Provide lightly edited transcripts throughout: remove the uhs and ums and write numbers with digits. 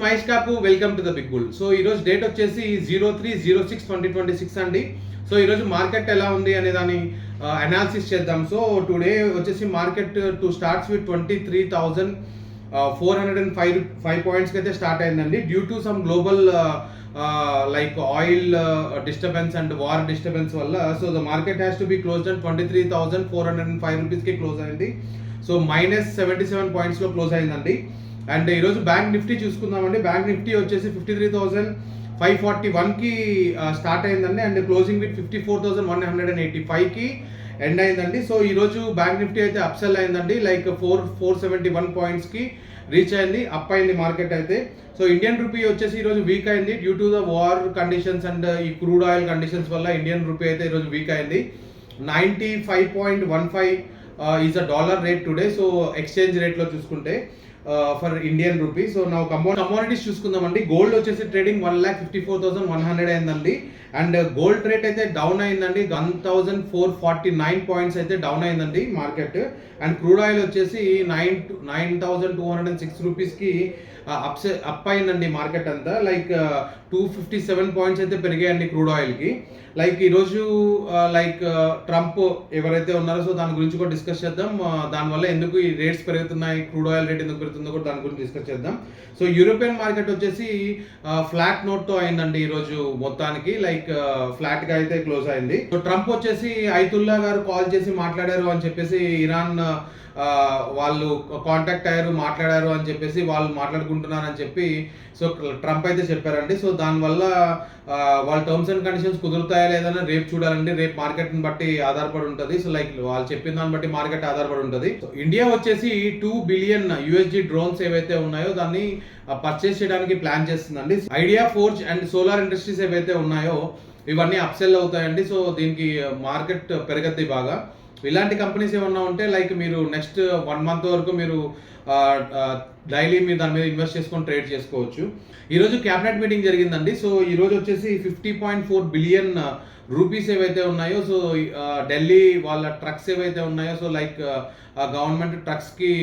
మహేష్ కాకు, welcome to the big bull. So ఈరోజు date వచ్చేసి 03/06/2026 అండి. సో ఈరోజు మార్కెట్ ఎలా ఉంది అనే దాని అనాలిసిస్ చేద్దాం. సో టుడే వచ్చేసి మార్కెట్ టు స్టార్ట్స్ విత్ 23,405 పాయింట్స్కి అయితే స్టార్ట్ అయిందండి. Due to some global like oil disturbance and war disturbance వల్ల so the market has to be closed and 23,405 రూపీస్కి క్లోజ్ అయింది. సో -77 పాయింట్స్లో క్లోజ్ అయిందండి. అండ్ ఈరోజు బ్యాంక్ నిఫ్టీ చూసుకుందామండి. బ్యాంక్ నిఫ్టీ వచ్చేసి 53,541కి స్టార్ట్ అయిందండి. అండ్ క్లోజింగ్ విత్ 54,185కి ఎండ్ అయిందండి. సో ఈరోజు బ్యాంక్ నిఫ్టీ అయితే అప్సెల్ అయిందండి. లైక్ 471 పాయింట్స్కి రీచ్ అయింది, అప్ అయింది మార్కెట్ అయితే. సో ఇండియన్ రూపీ వచ్చేసి ఈరోజు వీక్ అయింది due to the war conditions and ఈ క్రూడ్ ఆయిల్ కండిషన్స్ వల్ల ఇండియన్ రూపీ అయితే ఈరోజు వీక్ అయింది. 95.15 is a dollar rate today. So exchange రేట్లో చూసుకుంటే ఫర్ ఇండియన్ రూపీ. సో నా కమోడిటీస్ చూసుకుందామండి. గోల్డ్ వచ్చేసి ట్రేడింగ్ 1,54,100 అయిందండి. అండ్ గోల్డ్ రేట్ అయితే డౌన్ అయిందండి, 1,449 పాయింట్స్ అయితే డౌన్ అయిందండి మార్కెట్. అండ్ క్రూడ్ ఆయిల్ వచ్చేసి 9,206 రూపీస్కి అప్ అయిందండి మార్కెట్ అంతా. లైక్ 257 పాయింట్స్ అయితే పెరిగాయండి క్రూడ్ ఆయిల్కి. లైక్ ఈరోజు లైక్ ట్రంప్ ఎవరైతే ఉన్నారో సో దాని గురించి కూడా డిస్కస్ చేద్దాం. దానివల్ల ఎందుకు ఈ రేట్స్ పెరుగుతున్నాయి, క్రూడ్ ఆయిల్ రేట్ ఎందుకు పెరుగుతుందో కూడా దాని గురించి డిస్కస్ చేద్దాం. సో యూరోపియన్ మార్కెట్ వచ్చేసి ఫ్లాట్ నోట్తో అయిందండి ఈరోజు మొత్తానికి. లైక్ ఫ్లాట్గా అయితే క్లోజ్ అయింది. సో ట్రంప్ వచ్చేసి ఐతుల్లా గారు కాల్ చేసి మాట్లాడారు అని చెప్పేసి, ఇరాన్ వాళ్ళు కాంటాక్ట్ అయ్యారు, మాట్లాడారు అని చెప్పేసి, వాళ్ళు మాట్లాడుకుంటున్నారని చెప్పి సో ట్రంప్ అయితే చెప్పారండి. సో దానివల్ల వాళ్ళ టర్మ్స్ అండ్ కండిషన్స్ కుదురుతాయా లేదని రేపు చూడాలండి. రేపు మార్కెట్ని బట్టి ఆధారపడి ఉంటుంది. సో లైక్ వాళ్ళు చెప్పిన దాన్ని బట్టి మార్కెట్ ఆధారపడి ఉంటుంది. సో ఇండియా వచ్చేసి 2 బిలియన్ USD డ్రోన్స్ ఏవైతే ఉన్నాయో దాన్ని పర్చేస్ చేయడానికి ప్లాన్ చేస్తుందండి. Idea forge and solar industries ఏవైతే ఉన్నాయో ఇవన్నీ అప్సెల్ అవుతాయండి. సో దీనికి మార్కెట్ పెరగద్ది బాగా. ఇలాంటి కంపెనీస్ ఏమన్నా ఉంటే లైక్ మీరు నెక్స్ట్ 1 మంత్ వరకు మీరు డైలీ మీరు దాని మీద ఇన్వెస్ట్ చేసుకొని ట్రేడ్ చేసుకోవచ్చు. ఈరోజు క్యాబినెట్ మీటింగ్ జరిగిందండి. సో ఈరోజు వచ్చేసి 50.4 బిలియన్ రూపీస్ ఏవైతే ఉన్నాయో సో ఢిల్లీ వాళ్ళ ట్రక్స్ ఏవైతే ఉన్నాయో సో లైక్ గవర్నమెంట్ ట్రక్స్కి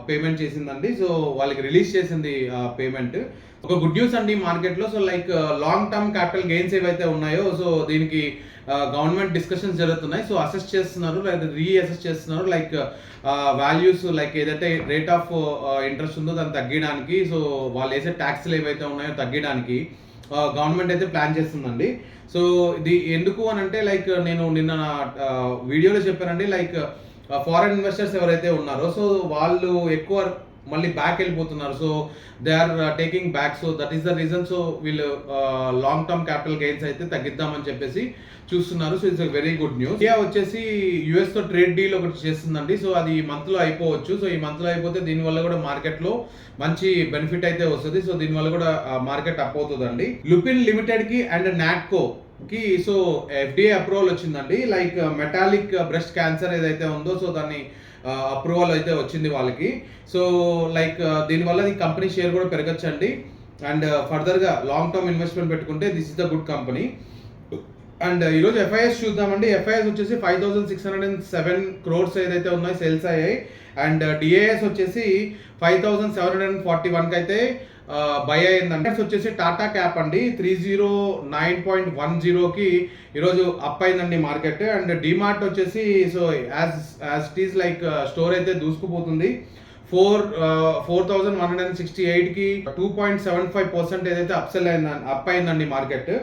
పేమెంట్ చేసిందండి. సో వాళ్ళకి రిలీజ్ చేసింది పేమెంట్. ఒక గుడ్ న్యూస్ అండి మార్కెట్లో. So like long term capital gains ఏవైతే ఉన్నాయో సో దీనికి గవర్నమెంట్ డిస్కషన్స్ జరుగుతున్నాయి. సో అసెస్ చేస్తున్నారు, లేదా రీఅసెస్ చేస్తున్నారు. లైక్ వాల్యూస్ లైక్ ఏదైతే రేట్ ఆఫ్ ఇంట్రెస్ట్ ఉందో దాన్ని తగ్గడానికి, సో వాళ్ళు వేసే ట్యాక్స్లు ఏవైతే ఉన్నాయో తగ్గడానికి గవర్నమెంట్ అయితే ప్లాన్ చేస్తుందండి. సో ఇది ఎందుకు అని అంటే లైక్ నేను నిన్న వీడియోలో చెప్పానండి. లైక్ ఫారెన్ ఇన్వెస్టర్స్ ఎవరైతే ఉన్నారో సో వాళ్ళు ఎక్కువ మళ్ళీ బ్యాక్ వెళ్ళిపోతున్నారు. So they are taking back. So that is the reason. So వీళ్ళు లాంగ్ టర్మ్ క్యాపిటల్ గెయిన్స్ అయితే తగ్గిద్దామని చెప్పేసి చూస్తున్నారు. So it's very good news. India వచ్చేసి US తో ట్రేడ్ డీల్ ఒకటి చేస్తుందండి. సో అది ఈ మంత్లో అయిపోవచ్చు. సో ఈ మంత్లో అయిపోతే దీనివల్ల కూడా మార్కెట్లో మంచి బెనిఫిట్ అయితే వస్తుంది. సో దీనివల్ల కూడా మార్కెట్ అప్ అవుతుందండి. లుపిన్ లిమిటెడ్కి అండ్ నాట్కో కి సో FDA అప్రూవల్ వచ్చిందండి. లైక్ మెటాలిక్ బ్రెస్ట్ క్యాన్సర్ ఏదైతే ఉందో సో దాన్ని అప్రూవల్ అయితే వచ్చింది వాళ్ళకి. సో లైక్ దీనివల్ల ఈ కంపెనీ షేర్ కూడా పెరగచ్చండి. అండ్ ఫర్దర్గా లాంగ్ టర్మ్ ఇన్వెస్ట్మెంట్ పెట్టుకుంటే this is the good company. And ఈరోజు FIS చూద్దామండి. FIS వచ్చేసి 5,607 crores ఏదైతే ఉన్నాయో సేల్స్ అయ్యాయి. అండ్ DIS వచ్చేసి 5,741కి అయితే బై అయిందండి. వచ్చేసి టాటా క్యాప్ అండి 309.10కి ఈరోజు అప్ అయిందండి మార్కెట్. అండ్ డిమార్ట్ వచ్చేసి so as it is like store అయితే దూసుకుపోతుంది. 4,168కి 2.75% ఏదైతే అప్ అయిందండి మార్కెట్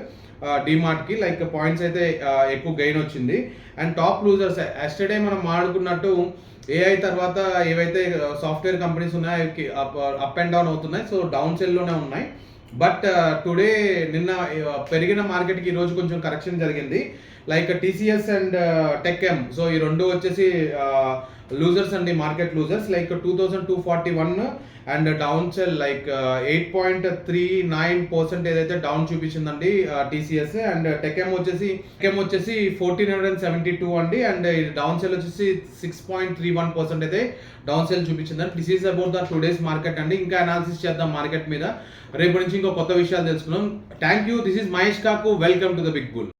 డిమార్ట్కి. లైక్ పాయింట్స్ అయితే ఎక్కువ గెయిన్ వచ్చింది. అండ్ టాప్ లూజర్స్ ఎస్టర్డే మనం మాట్లాడుకున్నట్టు AI తర్వాత ఏవైతే సాఫ్ట్వేర్ కంపెనీస్ ఉన్నాయో అప్ అండ్ డౌన్ అవుతున్నాయి. సో డౌన్ సెల్లోనే ఉన్నాయి. బట్ టుడే నిన్న పెరిగిన మార్కెట్కి ఈరోజు కొంచెం కరెక్షన్ జరిగింది. Like TCS and TechM so ఈ రెండు వచ్చేసి లూజర్స్ అండి, market losers. Like 2,241 and down sell like 8.39% ఏదైతే డౌన్ చూపించిందండి TCS. అండ్ టెక్ఎం వచ్చేసి 1,472 అండి. అండ్ డౌన్ సెల్ వచ్చేసి 6.31% అయితే డౌన్ సెల్ చూపించిందండి. This is about the today's market అండి. ఇంకా అనాలిసిస్ చేద్దాం మార్కెట్ మీద. రేపు నుంచి ఇంకో కొత్త విషయాలు తెలుసుకున్నాం. Thank you. This is Mahesh కాకు. Welcome to the big bull.